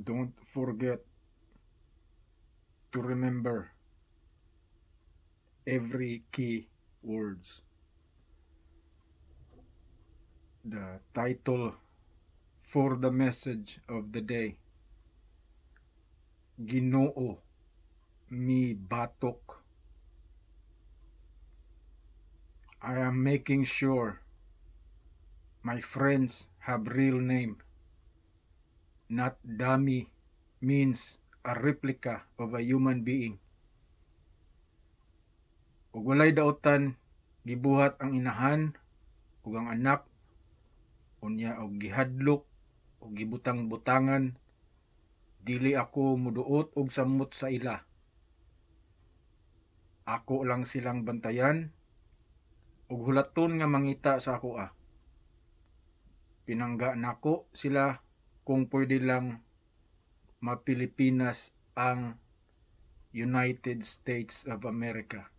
Don't forget to remember every key words. The title for the message of the day: Ginoo mi batok. I am making sure my friends have real name, not dummy means a replica of a human being. Ug walay daotan, gibuhat ang inahan ug ang anak, unya og gihadlok ug gibutang-butangan. Dili ako muduot og samot sa ila. Ako lang silang bantayan ug hulaton nga mangita sa ako. Pinangga nako sila kung pwede lang mapilipinas ang United States of America.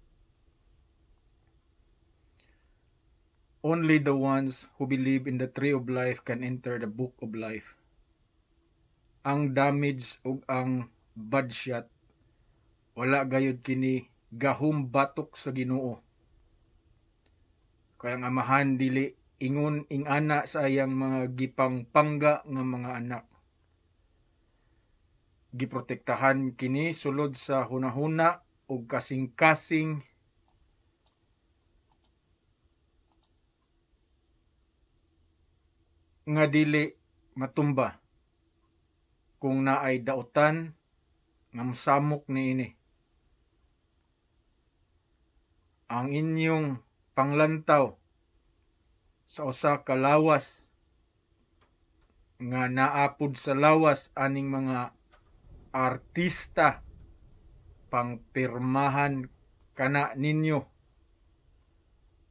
Only the ones who believe in the tree of life can enter the book of life. Ang damage ug ang bad shot, wala gayud kini gahum batok sa Ginoo. Kaya ang amahan dili ingon ingana sa ayang mga gipangpangga nga mga anak. Giprotektahan kini sulod sa hunahuna ug kasing-kasing nga dili matumba kung naay dautan nga mosamok niini. Ang inyong panglantaw sa usa ka lawas nga naapod sa lawas aning mga artista pangpirmahan kana ninyo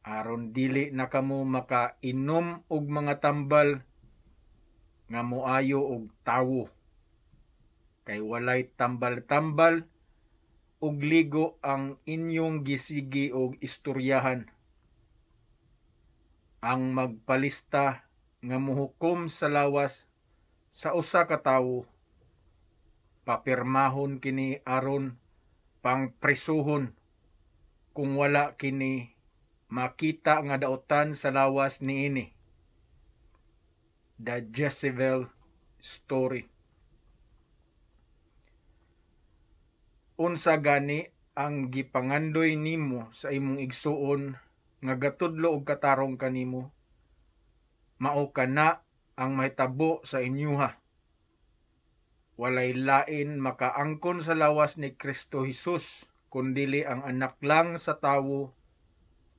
aron dili na kamo makainom og mga tambal nga moayo og tawo, kay walay tambal-tambal ug ligo ang inyong gisigi og istoryahan. Ang magpalista nga muhukom sa lawas sa usa ka tawo, papirmahon kini aron pangprisuhon kung wala kini makita nga daotan sa lawas niini. The Jezebel story. Unsa gani ang gipangandoy nimo sa imong igsuon nga gatudlo og katarong kanimo? Mao kana ang mahitabo sa inyuha. Walay lain makaangkon sa lawas ni Kristo Jesus kundili ang anak lang sa tawo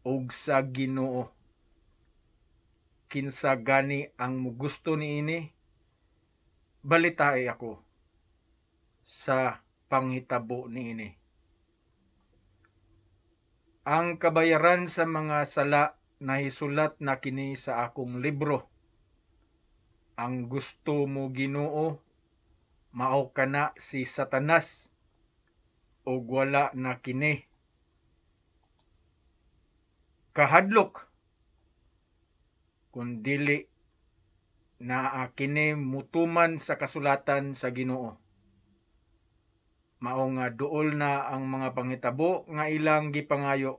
ug sa Ginoo. Kinsa gani ang mugusto niini? Balitae ako sa panghitabo niini. Ang kabayaran sa mga sala nahisulat na kini sa akong libro. Ang gusto mo Ginoo, mao kana si Satanas, ug wala na kini kahadlok kun dili na kini mutuman sa kasulatan sa Ginoo. Mao nga duol na ang mga panghitabo nga ilang gipangayo,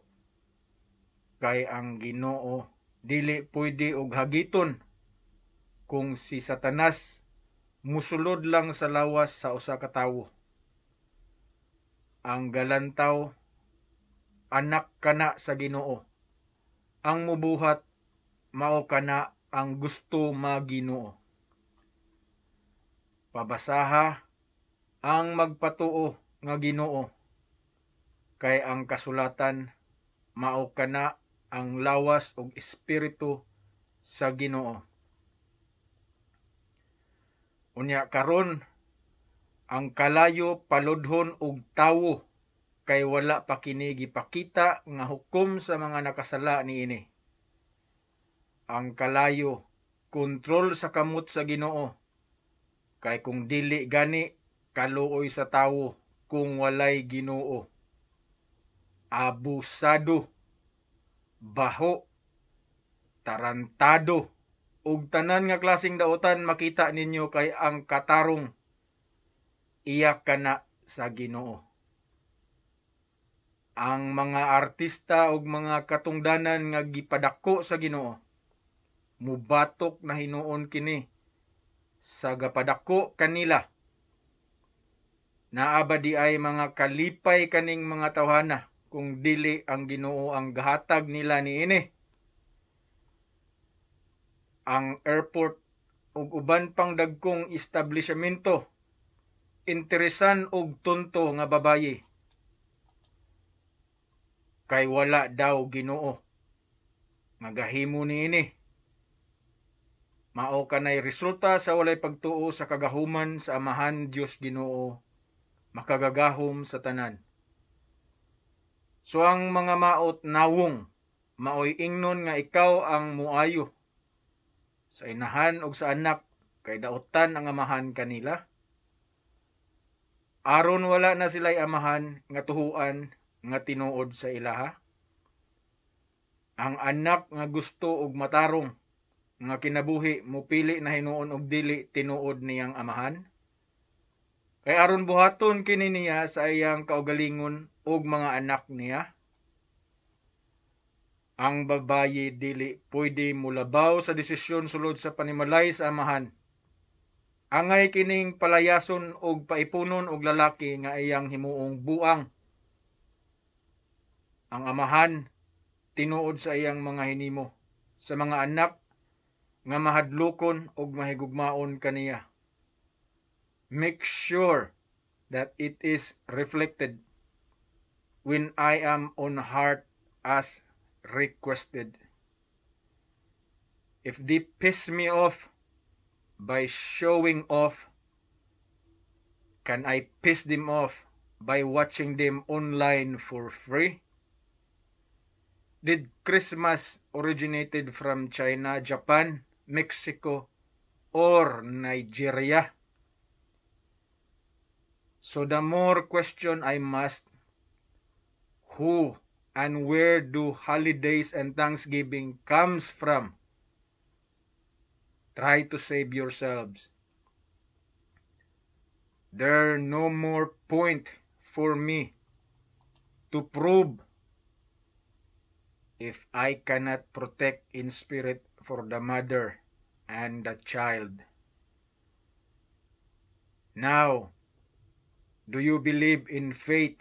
kay ang Ginoo dili pwede og hagiton kung si Satanas musulod lang sa lawas sa usa ka tawo. Ang galantaw anak kana sa Ginoo. Ang mubuhat mao kana ang gusto maginoo. Pabasaha ang magpatuo nga Ginoo, kay ang kasulatan mao kana ang lawas ug espiritu sa Ginoo. Unya karon ang kalayo paludhon og tawo, kay wala pa kini gipakita nga hukom sa mga nakasala niini. Ang kalayo kontrol sa kamot sa Ginoo, kay kung dili gani kaluoy sa tawo kung walay Ginoo. Abusado, baho, tarantado, ug tanan nga klaseng daotan makita ninyo, kay ang katarong iya kana sa Ginoo. Ang mga artista ug mga katungdanan nga gipadako sa Ginoo, mubatok na hinuon kini sa gapadako kanila. Naaba di ay mga kalipay kaning mga tawhana kung dili ang Ginoo ang gahatag nila niini. Ang airport ug uban pang dagkong establishmento interesan og tonto nga babayi kay wala daw Ginoo nga gahimo niini. Mao kanay resulta sa walay pagtuo sa kagahuman sa Amahan Dios Ginoo, makagagahom sa tanan. So ang mga maot nawong maoy ingnon nga ikaw ang muayo sa inahan ug sa anak kay daotan ang amahan kanila. Aron wala na sila'y amahan nga tuhuan nga tinuod sa ilaha. Ang anak nga gusto og matarong nga kinabuhi mupili na hinuon og dili tinuod niyang amahan. Kay aron buhaton kini niya sa iyang kaugalingon ug mga anak niya. Ang babayi dili pwede mulabaw sa desisyon sulod sa panimalay sa amahan. Angay kining palayason og paipunon og lalaki nga iyang himuong buang. Ang amahan tinuod sa iyang mga hinimo sa mga anak nga mahadlokon og mahigugmaon kaniya. Make sure that it is reflected when I am on heart as requested. If they piss me off by showing off, can I piss them off by watching them online for free? Did Christmas originated from China, Japan, Mexico, or Nigeria? So the more question I must, who and where do holidays and Thanksgiving comes from? Try to save yourselves. There no more point for me to prove if I cannot protect in spirit for the mother and the child. Now, do you believe in faith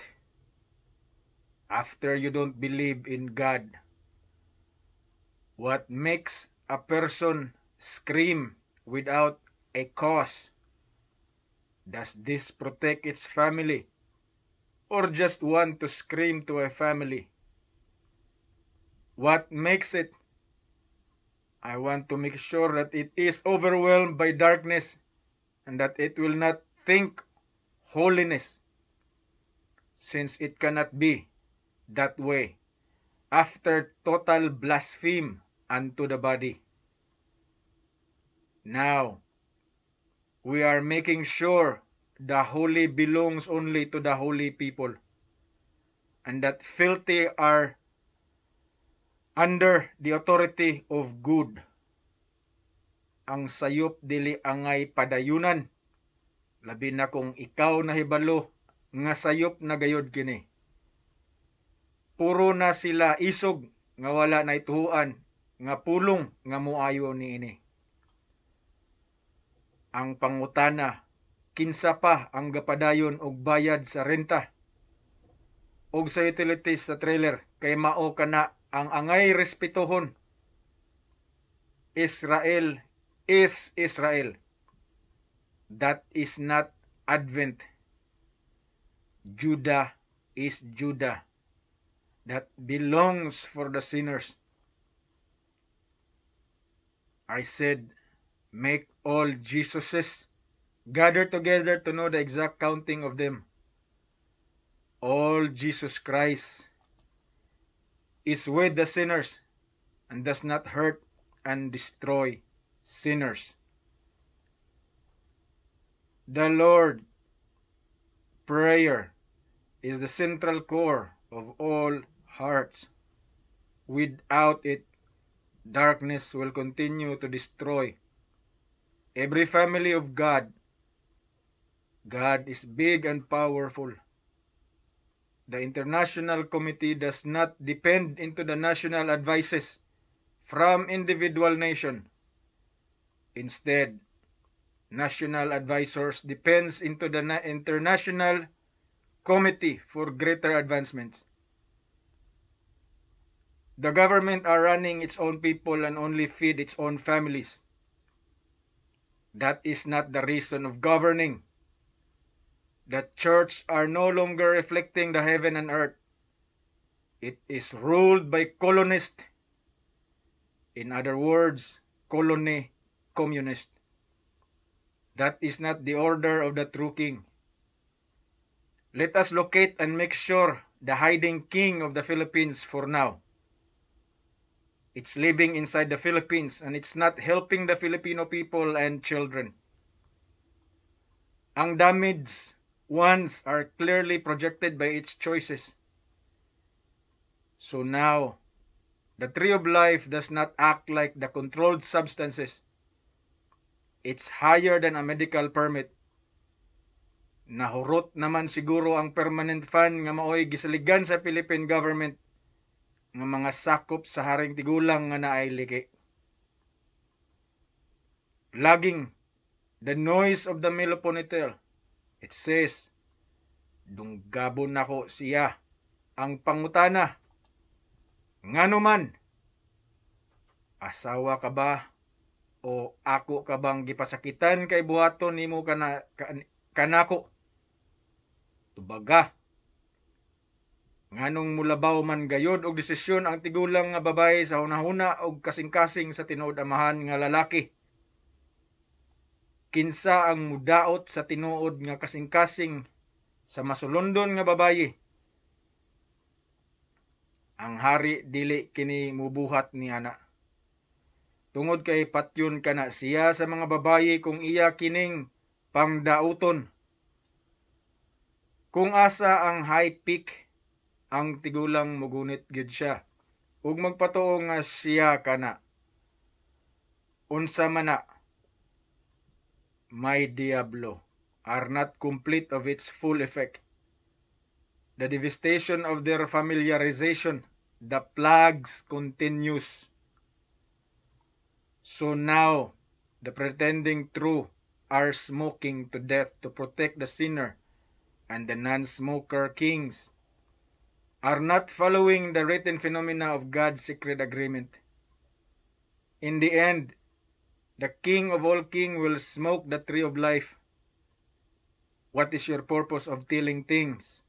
after you don't believe in God? What makes a person scream without a cause? Does this protect its family or just want to scream to a family? What makes it? I want to make sure that it is overwhelmed by darkness and that it will not think holiness, since it cannot be that way after total blaspheme unto the body. Now, we are making sure the holy belongs only to the holy people, and that filthy are under the authority of good. Ang sayop dili angay padayunan, labi na kung ikaw nahibalo nga sayop na gayod kini. Puro na sila isog nga wala na ituhuan nga pulong nga muayo niini. Ang pangutana, kinsa pa ang gapadayon og bayad sa renta og sa utilities sa trailer kay mao kana ang angay respetuhon. Israel is Israel. That is not Advent. Judah is Judah. That belongs for the sinners. I said, make all Jesuses gather together to know the exact counting of them. All Jesus Christ is with the sinners and does not hurt and destroy sinners. The Lord prayer is the central core of all hearts. Without it, darkness will continue to destroy every family of God God is big and powerful. The International Committee does not depend into the national advices from individual nation. Instead, national advisors depends into the International Committee for greater advancements. The government are running its own people and only feed its own families. That is not the reason of governing. The church are no longer reflecting the heaven and earth. It is ruled by colonists. In other words, colony communist. That is not the order of the true king. Let us locate and make sure the hiding king of the Philippines for now. It's living inside the Philippines and it's not helping the Filipino people and children. Ang damaged ones are clearly projected by its choices. So now, the tree of life does not act like the controlled substances. It's higher than a medical permit. Nahurot naman siguro ang permanent fund nga maoy gisaligan sa Philippine government nga mga sakop sa haring tigulang nga naay liki. Laging, the noise of the meloponitel. It says, dunggabon nako siya ang pangutana. Ngano man, asawa ka ba o ako ka bang gipasakitan kay buhaton nimo kanako? Tubaga. Nganong mulabaw man gayod og desisyon ang tigulang nga babae sa hunahuna og kasing-kasing sa tinuod amahan nga lalaki. Kinsa ang mudaot sa tinuod nga kasing-kasing sa masulondon nga babaye. Ang hari dili kini mubuhat niana. Tungod kay patyon kana siya sa mga babaye kung iya kining pangdauton. Kung asa ang high peak, ang tigulang mugunit gyud siya. Ug magpatuo nga siya kana. Unsa man na, my diablo, are not complete of its full effect. The devastation of their familiarization, the plagues continues. So now, the pretending true are smoking to death to protect the sinner, and the non-smoker kings are not following the written phenomena of God's secret agreement. In the end, the King of all kings will smoke the tree of life. What is your purpose of telling things?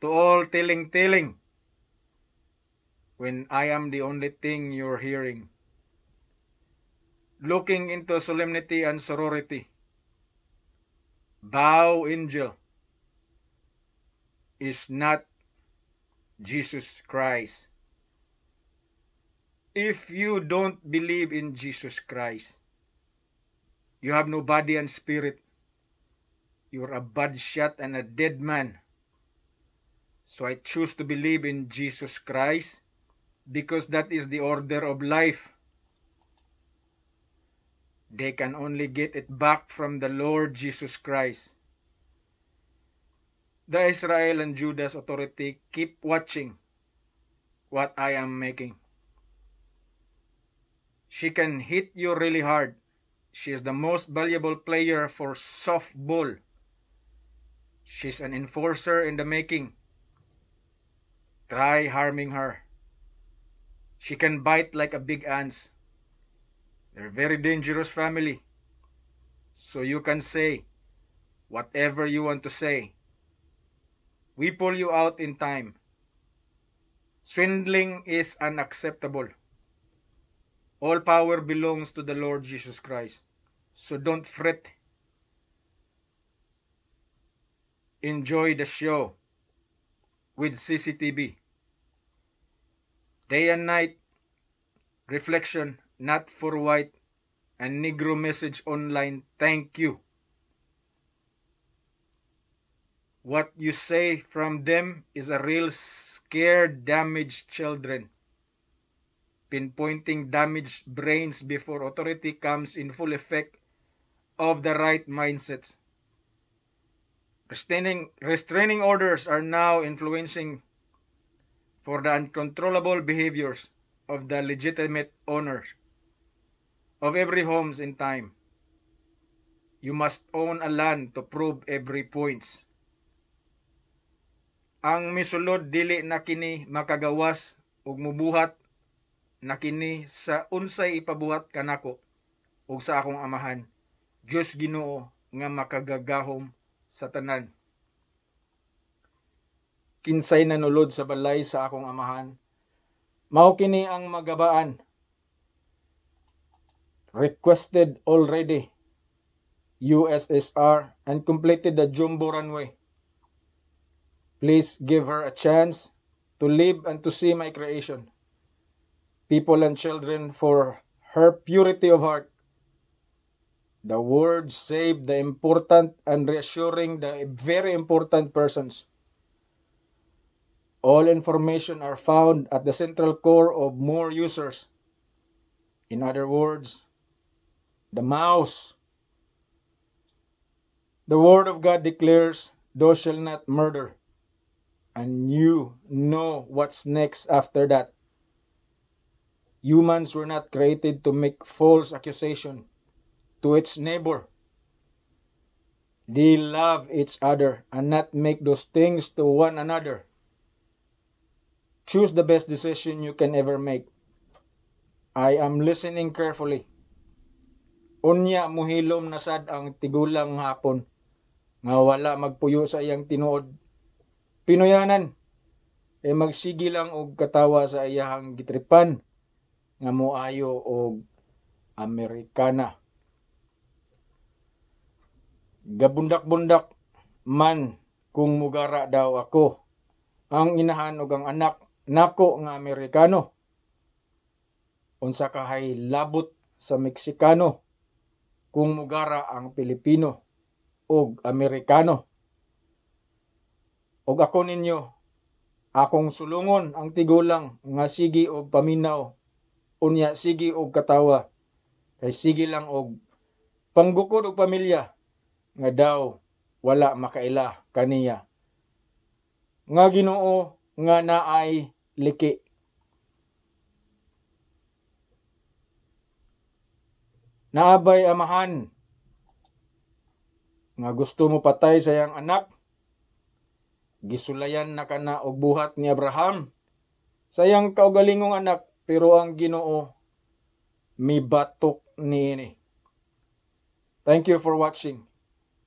To all telling, when I am the only thing you're hearing. Looking into solemnity and sorority. Bow angel is not Jesus Christ. If you don't believe in Jesus Christ, you have no body and spirit. You're a bad shot and a dead man. So I choose to believe in Jesus Christ because that is the order of life. They can only get it back from the Lord Jesus Christ. The Israel and Judah's authority keep watching what I am making. She can hit you really hard. She is the most valuable player for softball. She's an enforcer in the making. Try harming her. She can bite like a big ant. They're very dangerous family. So you can say whatever you want to say. We pull you out in time. Swindling is unacceptable. All power belongs to the Lord Jesus Christ. So don't fret. Enjoy the show with CCTV. Day and night reflection, not for white and Negro message online. Thank you. What you say from them is a real scared, damaged children. Pinpointing damaged brains before authority comes in full effect of the right mindsets. Restraining orders are now influencing for the uncontrollable behaviors of the legitimate owners of every homes in time. You must own a land to prove every points. Ang misulod dili na kini makagawas ug mubuhat na kini sa unsay ipabuhat kanako ug sa akong amahan, Diyos Ginoo nga makagagahom sa tanan. Kinsay nanulod sa balay sa akong amahan, mao kini ang magabaan. Requested already USSR and completed the Jumbo runway. Please give her a chance to live and to see my creation, people and children, for her purity of heart. The words save the important and reassuring the very important persons. All information are found at the central core of more users. In other words, the mouse. The word of God declares, "Thou shalt not murder." And you know what's next after that. Humans were not created to make false accusation to its neighbor. They love each other and not make those things to one another. Choose the best decision you can ever make. I am listening carefully. Unya muhilom na sad ang tigulang hapon nga wala magpuyo sa iyang tinuod. Pinoyanan e magsigi lang og katawa sa iyahang gitripan nga moayo og Amerikana. Gabundak-bundak man kung mugara daw ako, ang inahan ug ang anak nako nga Amerikano. Unsa kahay labot sa Meksikano kung mugara ang Pilipino ug Amerikano. Og ako ninyo, akong sulungon ang tigulang nga sige og paminaw, unya sige og katawa, kay sige lang og panggukod og pamilya, nga daw wala makaila kaniya. Nga Ginoo nga naay liki. Naabay amahan nga gusto mo patay sa iyang anak, gisulayan na kana og buhat ni Abraham sa iyang kaugalingong anak, pero ang Ginoo mibatok niini. Thank you for watching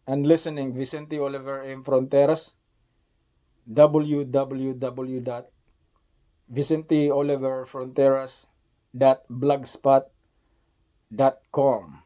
and listening. Vicente Oliver M. Fronteras, www.vicenteoliverfronteras.blogspot.com